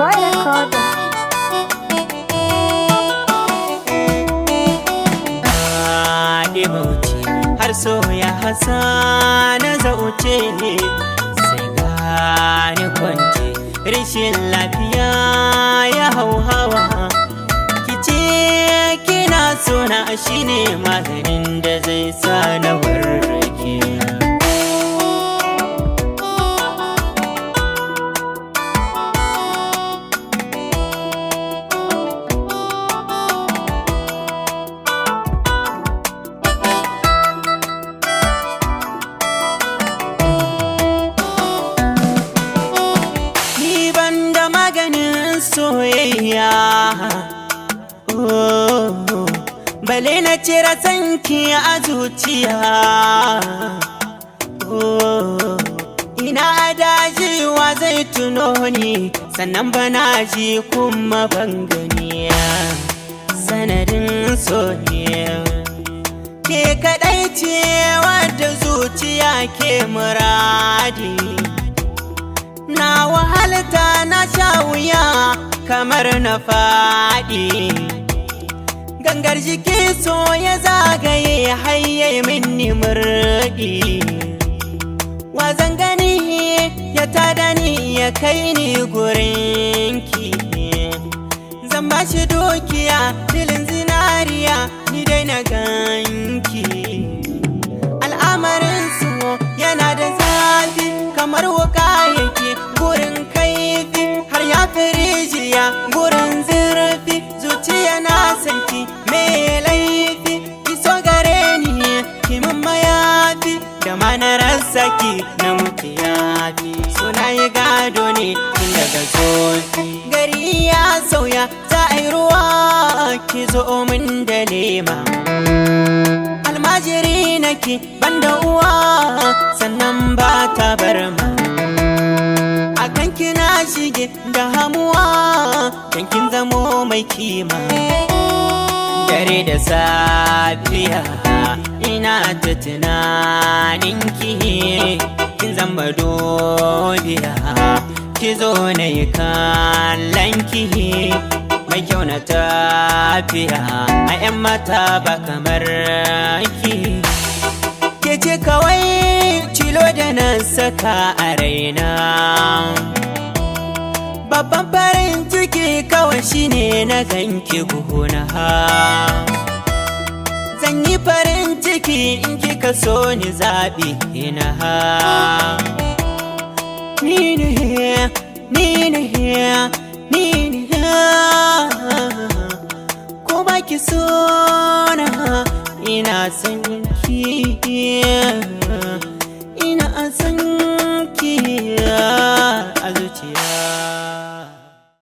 Boy Recorder. Bauchi har so ya hasa na zauce sai gani kwance rashin lafiya ya hauhawa kice kina sona shine maganin da zai sa na warke. Soyayya bale na cire sanki a zuciya, ina adajiwa zai tuno ni sannan bana ji kuma ban gani sanadin soyayya ke kadai ce wadda zuciya ke muradi. Na wahalta na sha wuya kamar na faɗi, gangar jiki so ya zagaye haye minni murɗi. Wazan gani ya tada ni ya kai ni gurinki, zan ba shi dukiya tilin zinariya ni dai na ganki. Al'amarin so yana da zafi kamar wuka yake gurin kaifi, har ya fi rijiya gurin zurfi. Zuciya na sanki mai laifi, iso gare ni kimin mayafi da manarar saki na mutu yafi. Suna yi gado ne tun daga zofi, gari ya sauya za a yi ruwa ki zo min da lema. Almajiri nake banda uwa sannan ba ta barma, akan kina shige da hamuwa dan kin zamo mai kima. Dare da safiya ina ta tunaninki, kin zama dodiya ki zo na yi kallonki. Mai kyau na tafiya a 'yan mata ba kamar ki, ke ce kawai cilo da na saka a raina. Babban farin ciki kawai shine na ganki gona, zan yi farin ciki in kika so ni zaɓi na. Ni ne